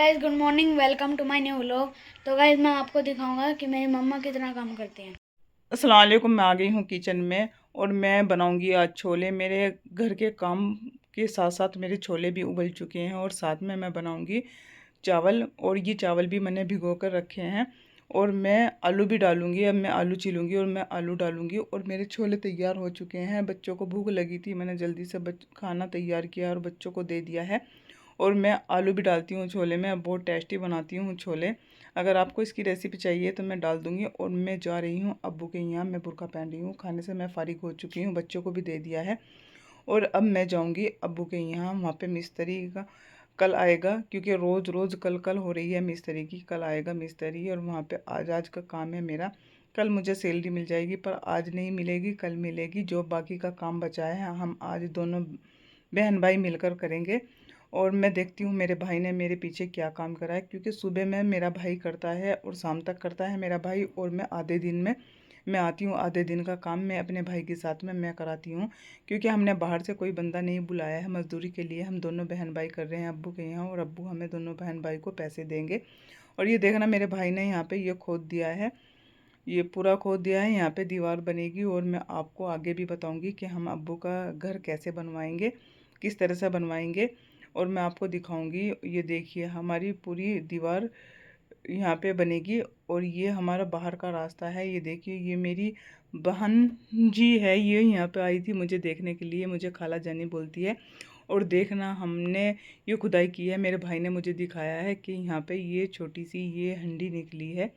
Guys good morning, welcome to my new vlog. तो guys मैं आपको दिखाऊंगा कि मेरी मम्मा कितना काम करती हैं। अस्सलाम वालेकुम। मैं आ गई हूँ किचन में और मैं बनाऊंगी आज छोले। मेरे घर के काम के साथ साथ मेरे छोले भी उबल चुके हैं और साथ में मैं बनाऊंगी चावल। और ये चावल भी मैंने भिगो कर रखे हैं और मैं आलू भी डालूंगी। अब मैं आलू छीलूंगी और मैं आलू डालूंगी और मेरे छोले तैयार हो चुके हैं। बच्चों को भूख लगी थी, मैंने जल्दी से खाना तैयार किया और बच्चों को दे दिया है। और मैं आलू भी डालती हूँ छोले में, अब बहुत टेस्टी बनाती हूँ छोले। अगर आपको इसकी रेसिपी चाहिए तो मैं डाल दूँगी। और मैं जा रही हूँ अब्बू के यहाँ, मैं बुर्का पहन रही हूँ, खाने से मैं फारिग हो चुकी हूँ, बच्चों को भी दे दिया है। और अब मैं जाऊँगी अब्बू के यहाँ, वहाँ पे मिस्त्री का कल आएगा, क्योंकि रोज़ रोज़ कल कल हो रही है मिस्त्री की। कल आएगा मिस्त्री और वहाँ पे आज आज का काम है मेरा। कल मुझे सैलरी मिल जाएगी, पर आज नहीं मिलेगी, कल मिलेगी। जो बाकी का काम बचा है हम आज दोनों बहन भाई मिलकर करेंगे। और मैं देखती हूँ मेरे भाई ने मेरे पीछे क्या काम करा है, क्योंकि सुबह में मेरा भाई करता है और शाम तक करता है मेरा भाई, और मैं आधे दिन में मैं आती हूँ। आधे दिन का काम मैं अपने भाई के साथ में मैं कराती हूँ, क्योंकि हमने बाहर से कोई बंदा नहीं बुलाया है मज़दूरी के लिए। हम दोनों बहन भाई कर रहे हैं अब्बू के यहाँ, और अब्बू हमें दोनों बहन भाई को पैसे देंगे। और ये देखना, मेरे भाई ने यहाँ पे ये खोद दिया है, ये पूरा खोद दिया है। यहाँ पे दीवार बनेगी और मैं आपको आगे भी बताऊंगी कि हम अब्बू का घर कैसे बनवाएंगे, किस तरह से बनवाएंगे, और मैं आपको दिखाऊंगी। ये देखिए, हमारी पूरी दीवार यहाँ पे बनेगी। और ये हमारा बाहर का रास्ता है। ये देखिए, ये मेरी बहन जी है, ये यहाँ पे आई थी मुझे देखने के लिए, मुझे खाला जानी बोलती है। और देखना, हमने ये खुदाई की है, मेरे भाई ने मुझे दिखाया है कि यहाँ पे ये छोटी सी ये हंडी निकली है।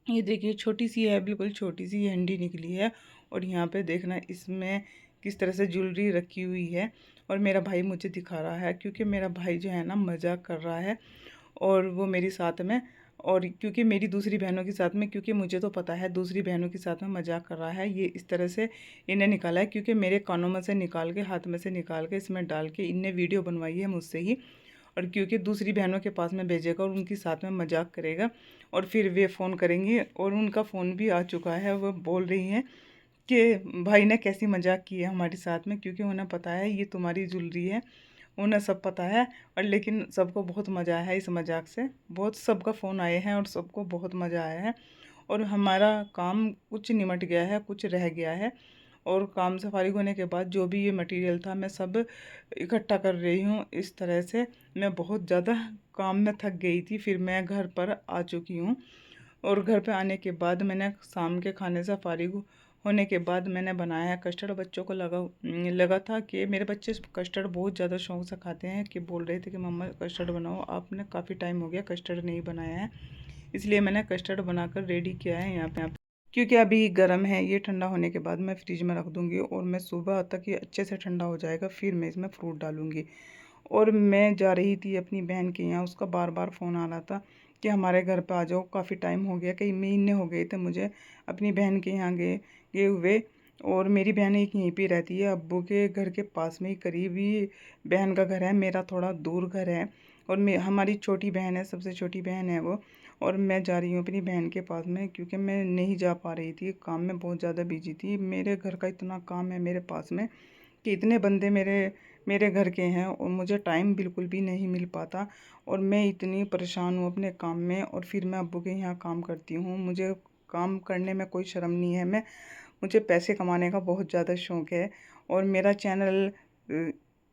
ये देखिए, छोटी सी है, बिल्कुल छोटी सी ये हंडी निकली है। और यहाँ पे देखना, इसमें किस तरह से ज्वेलरी रखी हुई है। और मेरा भाई मुझे दिखा रहा है, क्योंकि मेरा भाई जो है ना मजाक कर रहा है, और वो मेरे साथ में, और क्योंकि मेरी दूसरी बहनों के साथ में, क्योंकि मुझे तो पता है दूसरी बहनों के साथ में मजाक कर रहा है। ये इस तरह से इन्हें निकाला है, क्योंकि मेरे कानों में से निकाल के, हाथ में से निकाल के इसमें डाल के इनने वीडियो बनवाई है मुझसे ही। और क्योंकि दूसरी बहनों के पास में भेजेगा और उनके साथ में मजाक करेगा, और फिर वे फ़ोन करेंगी। और उनका फ़ोन भी आ चुका है, वो बोल रही हैं कि भाई ने कैसी मजाक की है हमारे साथ में, क्योंकि उन्हें पता है ये तुम्हारी ज्वेलरी है, उन्हें सब पता है। और लेकिन सबको बहुत मज़ा आया है इस मजाक से, बहुत सबका फ़ोन आए हैं और सबको बहुत मज़ा आया है। और हमारा काम कुछ निमट गया है, कुछ रह गया है। और काम से फारिग होने के बाद जो भी ये मटेरियल था, मैं सब इकट्ठा कर रही हूँ इस तरह से। मैं बहुत ज़्यादा काम में थक गई थी, फिर मैं घर पर आ चुकी हूँ। और घर पे आने के बाद मैंने शाम के खाने से फारिग होने के बाद मैंने बनाया है कस्टर्ड। बच्चों को लगा था कि मेरे बच्चे कस्टर्ड बहुत ज़्यादा शौक से खाते हैं, कि बोल रहे थे कि मम्मा कस्टर्ड बनाओ। आपने काफ़ी टाइम हो गया कस्टर्ड नहीं बनाया है, इसलिए मैंने कस्टर्ड बनाकर रेडी किया है यहाँ पे। क्योंकि अभी गर्म है, ये ठंडा होने के बाद मैं फ्रिज में रख दूँगी, और मैं सुबह तक ये अच्छे से ठंडा हो जाएगा, फिर मैं इसमें फ्रूट डालूँगी। और मैं जा रही थी अपनी बहन के यहाँ, उसका बार बार फ़ोन आ रहा था कि हमारे घर पे आ जाओ, काफ़ी टाइम हो गया, कई महीने हो गए थे मुझे अपनी बहन के यहाँ गए गए हुए। और मेरी बहन एक यहीं पे रहती है, अब्बू के घर के पास में ही, करीब ही बहन का घर है, मेरा थोड़ा दूर घर है। और मैं, हमारी छोटी बहन है, सबसे छोटी बहन है वो। और मैं जा रही हूँ अपनी बहन के पास में, क्योंकि मैं नहीं जा पा रही थी, काम में बहुत ज़्यादा बिजी थी। मेरे घर का इतना काम है मेरे पास में, कि इतने बंदे मेरे मेरे घर के हैं, और मुझे टाइम बिल्कुल भी नहीं मिल पाता। और मैं इतनी परेशान हूँ अपने काम में, और फिर मैं अब्बू के यहाँ काम करती हूँ। मुझे काम करने में कोई शर्म नहीं है, मुझे पैसे कमाने का बहुत ज़्यादा शौक़ है। और मेरा चैनल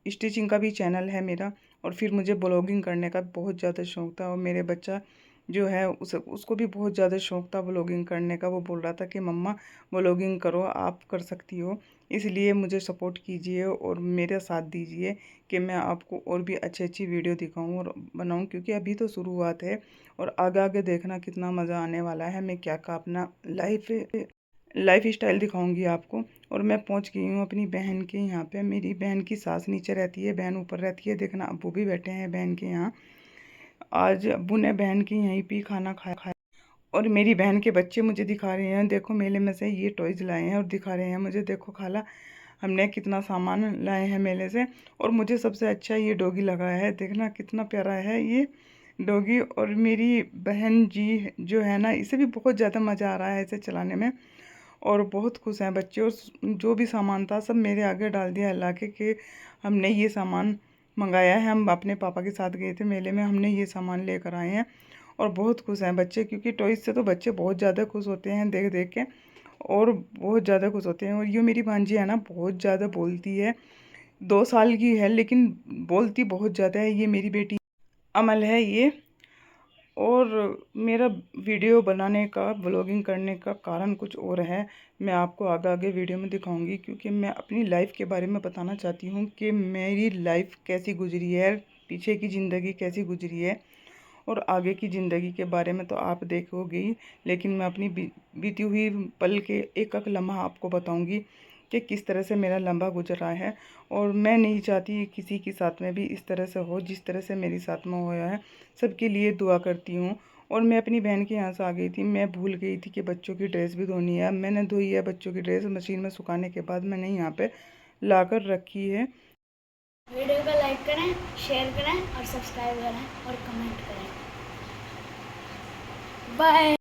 स्टिचिंग का भी चैनल है मेरा। और फिर मुझे ब्लॉगिंग करने का बहुत ज़्यादा शौक़ था, और मेरे बच्चा जो है उसको भी बहुत ज़्यादा शौक़ था ब्लॉगिंग करने का। वो बोल रहा था कि मम्मा ब्लॉगिंग करो, आप कर सकती हो। इसलिए मुझे सपोर्ट कीजिए और मेरा साथ दीजिए, कि मैं आपको और भी अच्छी अच्छी वीडियो दिखाऊं और बनाऊं, क्योंकि अभी तो शुरुआत है। और आगे आगे देखना कितना मज़ा आने वाला है। मैं क्या का अपना लाइफ स्टाइल दिखाऊंगी आपको। और मैं पहुंच गई हूँ अपनी बहन के यहाँ पे। मेरी बहन की सास नीचे रहती है, बहन ऊपर रहती है। देखना, अब्बू भी बैठे हैं बहन के यहाँ। आज अब्बू ने बहन के यहीं पे खाना खाया। और मेरी बहन के बच्चे मुझे दिखा रहे हैं, देखो मेले में से ये टॉयज़ लाए हैं, और दिखा रहे हैं मुझे, देखो खाला हमने कितना सामान लाए हैं मेले से। और मुझे सबसे अच्छा ये डॉगी लगा है, देखना कितना प्यारा है ये डॉगी। और मेरी बहन जी जो है ना, इसे भी बहुत ज़्यादा मज़ा आ रहा है इसे चलाने में, और बहुत खुश हैं बच्चे। और जो भी सामान था सब मेरे आगे डाल दिया, अल्लाह के, कि हमने ये सामान मंगाया है। हम अपने पापा के साथ गए थे मेले में, हमने ये सामान लेकर आए हैं और बहुत खुश हैं बच्चे, क्योंकि टॉयज़ से तो बच्चे बहुत ज़्यादा खुश होते हैं देख देख के, और बहुत ज़्यादा खुश होते हैं। और ये मेरी भांजी है ना, बहुत ज़्यादा बोलती है, 2 साल की है लेकिन बोलती बहुत ज़्यादा है। ये मेरी बेटी अमल है ये। और मेरा वीडियो बनाने का, व्लॉगिंग करने का कारण कुछ और है, मैं आपको आगे आगे वीडियो में दिखाऊंगी, क्योंकि मैं अपनी लाइफ के बारे में बताना चाहती हूँ कि मेरी लाइफ कैसी गुजरी है, पीछे की ज़िंदगी कैसी गुजरी है, और आगे की ज़िंदगी के बारे में तो आप देखोगे ही, लेकिन मैं अपनी बीती हुई पल के एक एक लम्हा आपको बताऊंगी कि किस तरह से मेरा लंबा गुजरा है। और मैं नहीं चाहती किसी के साथ में भी इस तरह से हो जिस तरह से मेरे साथ में हुआ है। सबके लिए दुआ करती हूँ। और मैं अपनी बहन के यहाँ से आ गई थी, मैं भूल गई थी कि बच्चों की ड्रेस भी धोनी है। मैंने धोई है बच्चों की ड्रेस, मशीन में सुखाने के बाद मैंने यहाँ पे ला कर रखी है। वीडियो को लाइक करें, शेयर करें और सब्सक्राइब करें और कमेंट करें। बाय।